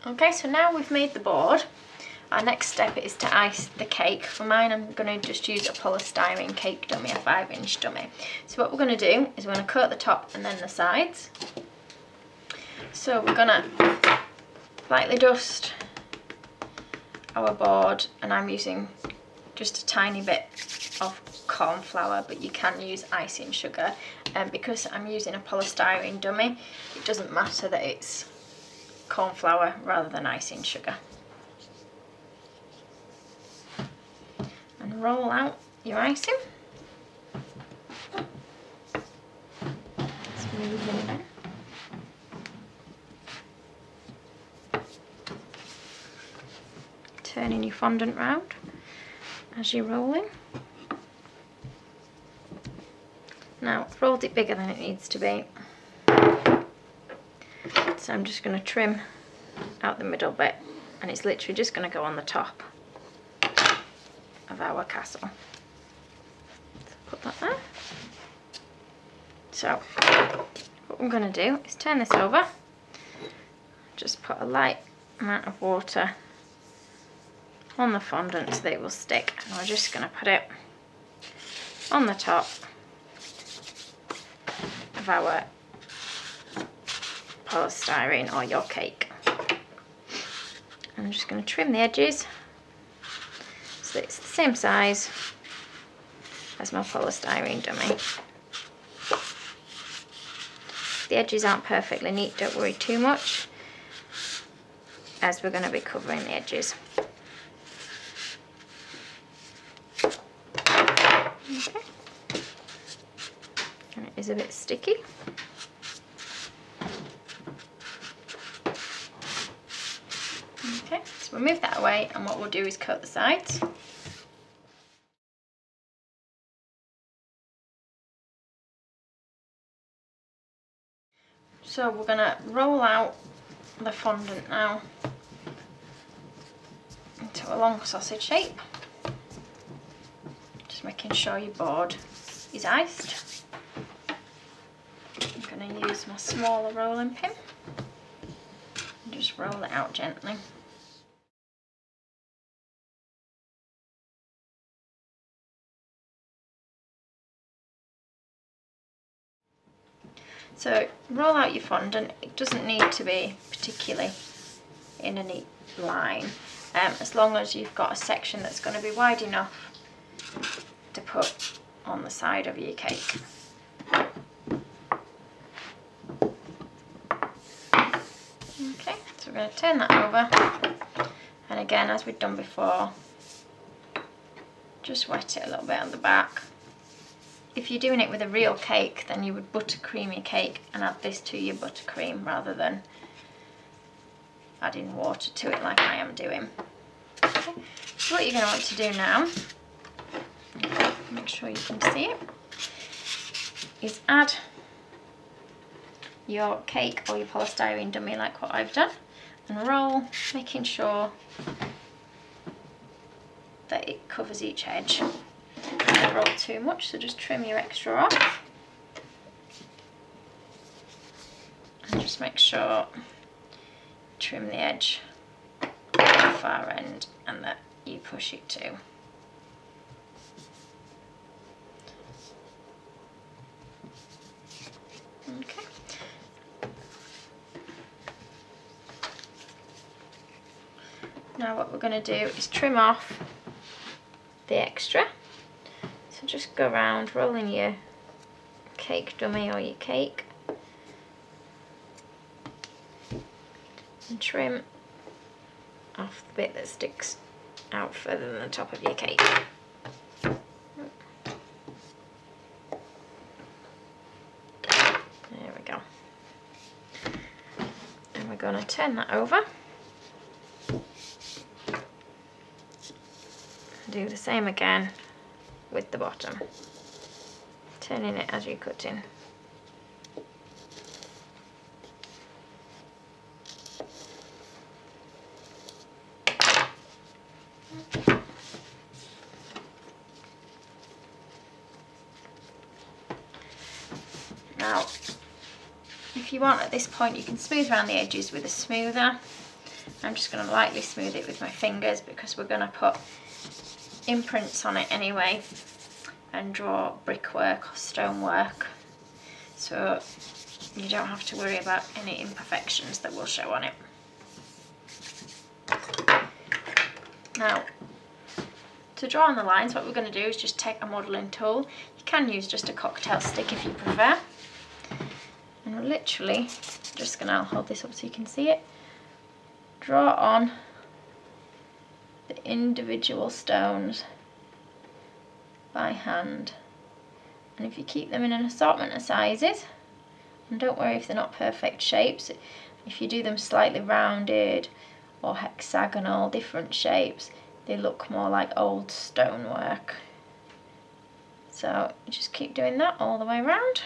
Okay, so now we've made the board, our next step is to ice the cake. For mine, I'm going to just use a polystyrene cake dummy, a 5-inch dummy. So what we're going to do is we're going to coat the top and then the sides. So we're going to lightly dust our board, and I'm using just a tiny bit of corn flour, but you can use icing sugar. And because I'm using a polystyrene dummy, it doesn't matter that it's corn flour rather than icing sugar. And roll out your icing. Smoothing it in. Turning your fondant round as you're rolling. Now I've rolled it bigger than it needs to be, so I'm just going to trim out the middle bit, and it's literally just going to go on the top of our castle. So put that there. So what I'm going to do is turn this over, just put a light amount of water on the fondant so that it will stick, and we're just going to put it on the top of our polystyrene or your cake. I'm just going to trim the edges so that it's the same size as my polystyrene dummy. The edges aren't perfectly neat, don't worry too much, as we're going to be covering the edges. Okay. And it is a bit sticky. Okay, so we'll move that away, and what we'll do is coat the sides. So we're going to roll out the fondant now into a long sausage shape. Just making sure your board is iced. I'm going to use my smaller rolling pin and just roll it out gently. So roll out your fondant. It doesn't need to be particularly in a neat line, as long as you've got a section that's going to be wide enough to put on the side of your cake. Okay, so we're going to turn that over, and again, as we've done before, just wet it a little bit on the back. If you're doing it with a real cake, then you would buttercream your cake and add this to your buttercream rather than adding water to it like I am doing. Okay. So what you're going to want to do now, make sure you can see it, is add your cake or your polystyrene dummy like what I've done, and roll, making sure that it covers each edge. Don't roll too much, so just trim your extra off, and just make sure you trim the edge at the far end and that you push it too. Okay. Now what we're going to do is trim off the extra. So just go around rolling your cake dummy or your cake and trim off the bit that sticks out further than the top of your cake. There we go. And we're going to turn that over. Do the same again with the bottom, turning it as you're cutting. Now, if you want at this point, you can smooth around the edges with a smoother, I'm just going to lightly smooth it with my fingers because we're going to put imprints on it anyway and draw brickwork or stonework, so you don't have to worry about any imperfections that will show on it. Now, to draw on the lines, what we're going to do is just take a modelling tool. You can use just a cocktail stick if you prefer. And we're literally just going to hold this up so you can see it. Draw on the individual stones by hand. And if you keep them in an assortment of sizes, and don't worry if they're not perfect shapes, if you do them slightly rounded or hexagonal, different shapes, they look more like old stonework. So just keep doing that all the way around.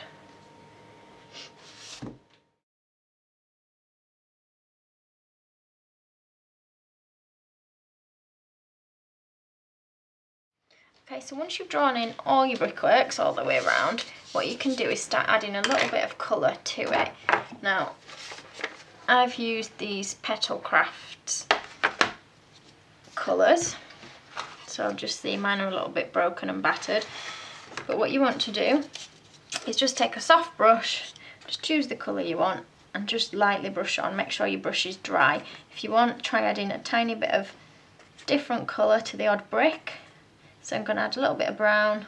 Okay, so once you've drawn in all your brickworks all the way around, what you can do is start adding a little bit of colour to it. Now, I've used these Petal Crafts colours, so just see mine are a little bit broken and battered. But what you want to do is just take a soft brush, just choose the colour you want and just lightly brush on. Make sure your brush is dry. If you want, try adding a tiny bit of different colour to the odd brick. So I'm going to add a little bit of brown,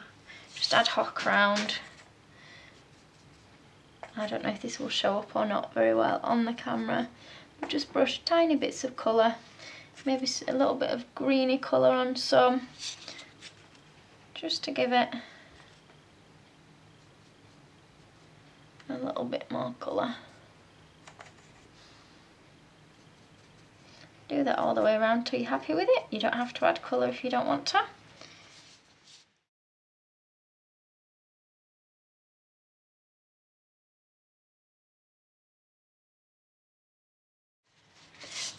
just ad hoc around. I don't know if this will show up or not very well on the camera, but just brush tiny bits of colour, maybe a little bit of greeny colour on some, just to give it a little bit more colour. Do that all the way around till you're happy with it. You don't have to add colour if you don't want to.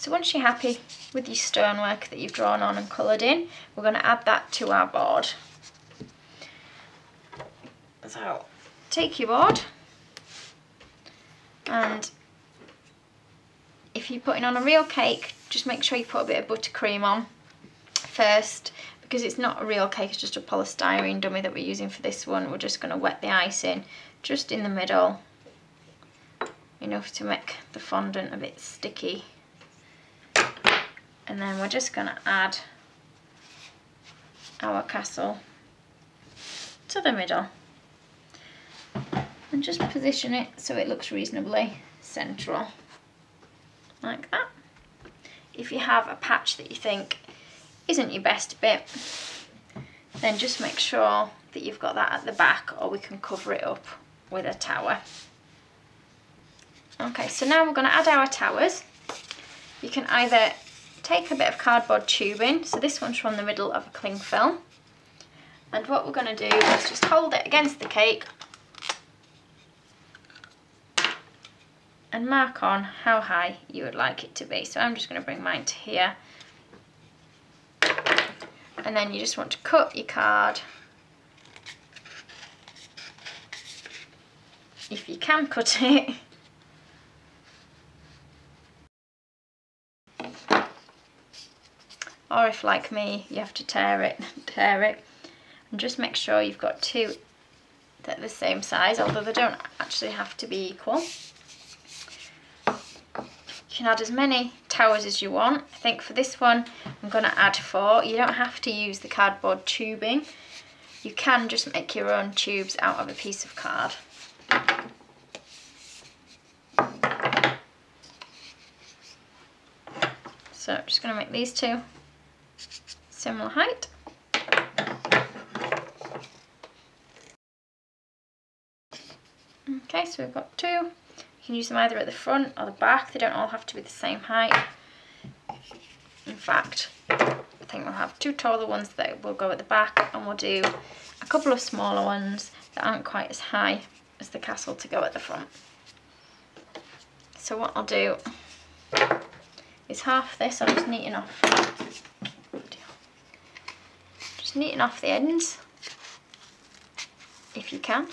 So once you're happy with your stonework that you've drawn on and coloured in, we're going to add that to our board. So take your board, and if you're putting on a real cake, just make sure you put a bit of buttercream on first, because it's not a real cake, it's just a polystyrene dummy that we're using for this one. We're just going to wet the icing just in the middle, enough to make the fondant a bit sticky. And then we're just going to add our castle to the middle and just position it so it looks reasonably central, like that. If you have a patch that you think isn't your best bit, then just make sure that you've got that at the back, or we can cover it up with a tower. Okay, so now we're going to add our towers. You can either take a bit of cardboard tubing, so this one's from the middle of a cling film, and what we're going to do is just hold it against the cake and mark on how high you would like it to be. So I'm just going to bring mine to here, and then you just want to cut your card, if you can cut it, or if like me you have to tear it, and just make sure you've got two that are the same size, although they don't actually have to be equal. You can add as many towers as you want. I think for this one I'm going to add 4. You don't have to use the cardboard tubing, you can just make your own tubes out of a piece of card. So I'm just going to make these two similar height. Okay, so we've got 2. You can use them either at the front or the back, they don't all have to be the same height. In fact, I think we'll have 2 taller ones that will go at the back, and we'll do a couple of smaller ones that aren't quite as high as the castle to go at the front. So what I'll do is half this, I'll just neaten off. Just neaten off the ends, if you can.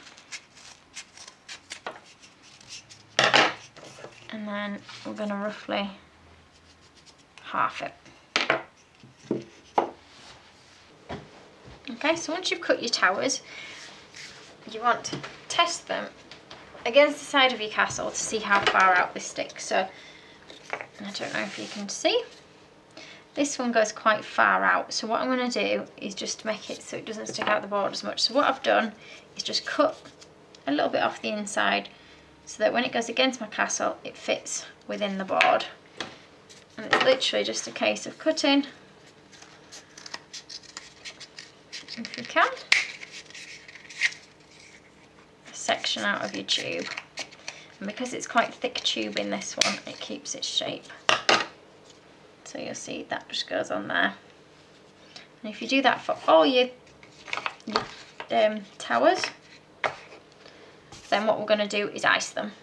And then we're going to roughly half it. Okay, so once you've cut your towers, you want to test them against the side of your castle to see how far out they stick. So I don't know if you can see, this one goes quite far out, so what I'm going to do is just make it so it doesn't stick out the board as much. So what I've done is just cut a little bit off the inside so that when it goes against my castle it fits within the board, and it's literally just a case of cutting, if you can, a section out of your tube, and because it's quite thick tube in this one it keeps its shape. So you'll see that just goes on there. And if you do that for all your towers, then what we're going to do is ice them.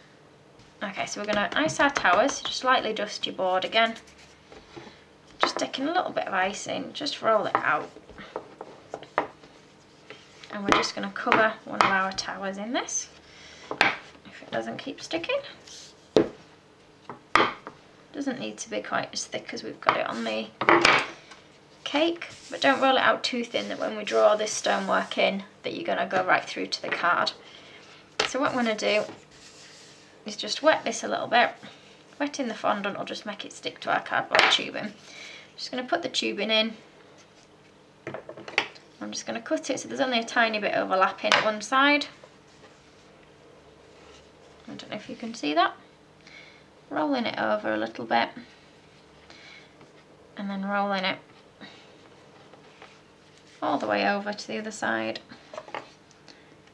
Okay, so we're going to ice our towers. Just lightly dust your board again. Just taking a little bit of icing, just roll it out. And we're just going to cover one of our towers in this, if it doesn't keep sticking. Doesn't need to be quite as thick as we've got it on the cake, but don't roll it out too thin that when we draw this stonework in that you're going to go right through to the card. So what I'm going to do is just wet this a little bit. Wetting the fondant will just make it stick to our cardboard tubing. Just going to put the tubing in. I'm just going to cut it so there's only a tiny bit overlapping at one side. I don't know if you can see that. Rolling it over a little bit and then rolling it all the way over to the other side,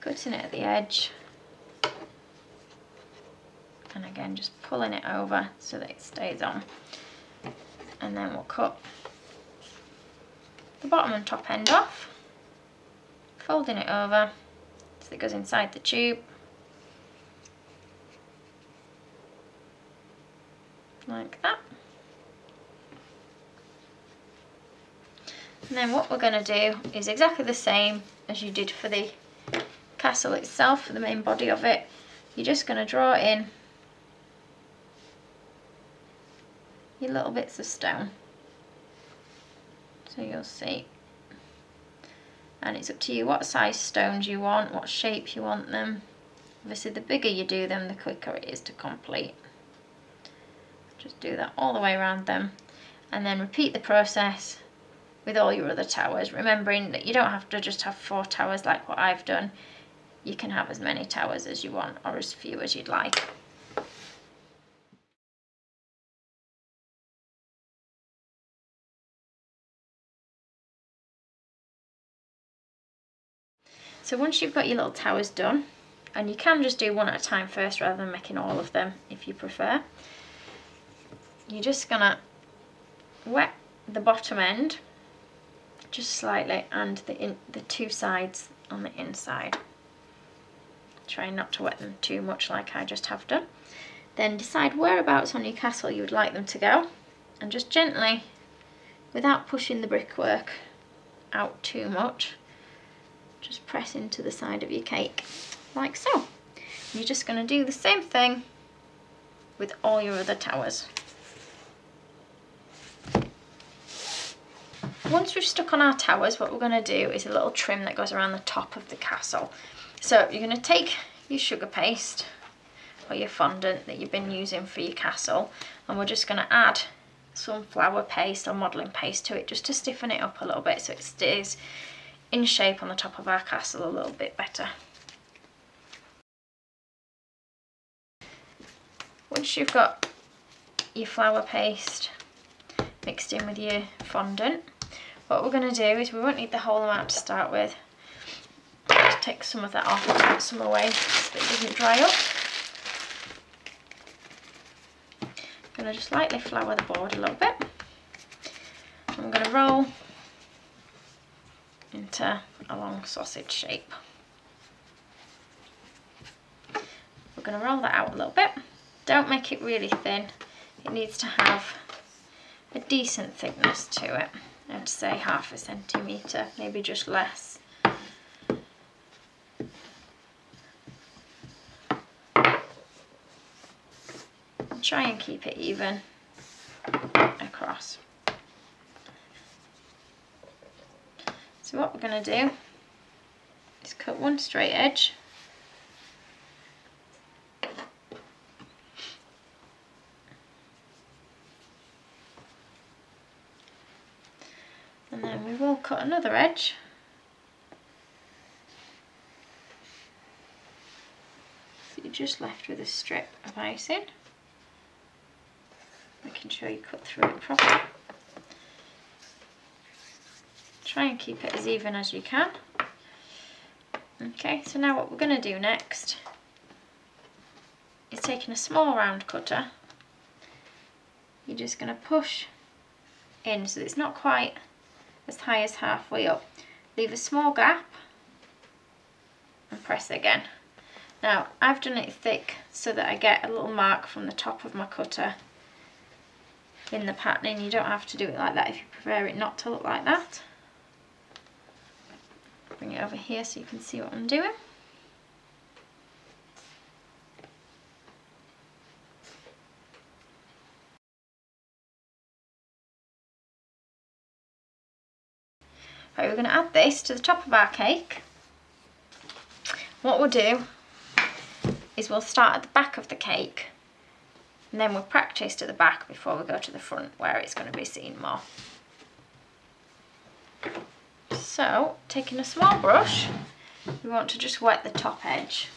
cutting it at the edge, and again just pulling it over so that it stays on, and then we'll cut the bottom and top end off, folding it over so it goes inside the tube, like that. And then what we're going to do is exactly the same as you did for the castle itself, for the main body of it. You're just going to draw in your little bits of stone, so you'll see, and it's up to you what size stones you want, what shape you want them. Obviously the bigger you do them the quicker it is to complete. Just do that all the way around them, and then repeat the process with all your other towers, remembering that you don't have to just have 4 towers like what I've done. You can have as many towers as you want, or as few as you'd like. So once you've got your little towers done, and you can just do one at a time first rather than making all of them if you prefer, you're just gonna wet the bottom end just slightly and the 2 sides on the inside. Try not to wet them too much like I just have done. Then decide whereabouts on your castle you would like them to go, and just gently, without pushing the brickwork out too much, just press into the side of your cake like so. You're just going to do the same thing with all your other towers. Once we've stuck on our towers, what we're going to do is a little trim that goes around the top of the castle. So you're going to take your sugar paste or your fondant that you've been using for your castle, and we're just going to add some flour paste or modelling paste to it just to stiffen it up a little bit so it stays in shape on the top of our castle a little bit better. Once you've got your flour paste mixed in with your fondant, what we're going to do is, we won't need the whole amount to start with. Just take some of that off and put some away so that it doesn't dry up. I'm going to just lightly flour the board a little bit. I'm going to roll into a long sausage shape. We're going to roll that out a little bit. Don't make it really thin. It needs to have a decent thickness to it. I'd say 1/2 centimetre, maybe just less. And try and keep it even across. across. So what we're going to do is cut one straight edge, and then we will cut another edge. So you're just left with a strip of icing, making sure you cut through it properly. Try and keep it as even as you can. Okay, so now what we're going to do next is taking a small round cutter, you're just going to push in so it's not quite as high as halfway up. Leave a small gap and press again. Now I've done it thick so that I get a little mark from the top of my cutter in the patterning. You don't have to do it like that if you prefer it not to look like that. Bring it over here so you can see what I'm doing. Right, we're going to add this to the top of our cake. What we'll do is we'll start at the back of the cake and then we'll practice to the back before we go to the front where it's going to be seen more. So, taking a small brush, we want to just wet the top edge.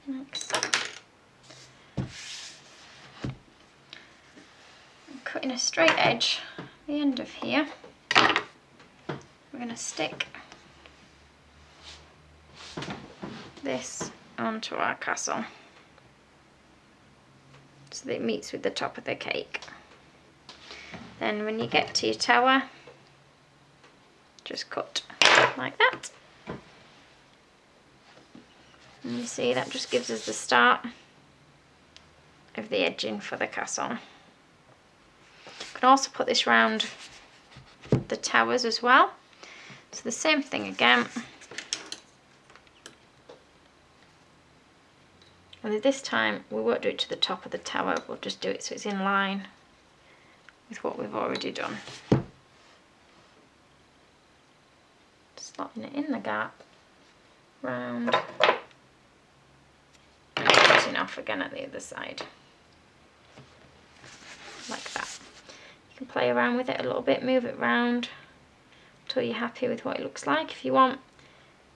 Like so. And cutting a straight edge at the end of here, we're going to stick this onto our castle so that it meets with the top of the cake. Then when you get to your tower, just cut like that. And you see that just gives us the start of the edging for the castle. You can also put this round the towers as well. So the same thing again. Only this time we won't do it to the top of the tower, we'll just do it so it's in line with what we've already done. Slotting it in the gap, round, and cutting off again at the other side. Like that. You can play around with it a little bit, move it round until you're happy with what it looks like. If you want,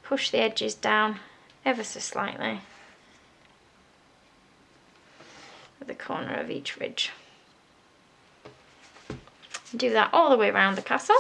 push the edges down ever so slightly at the corner of each ridge. Do that all the way around the castle.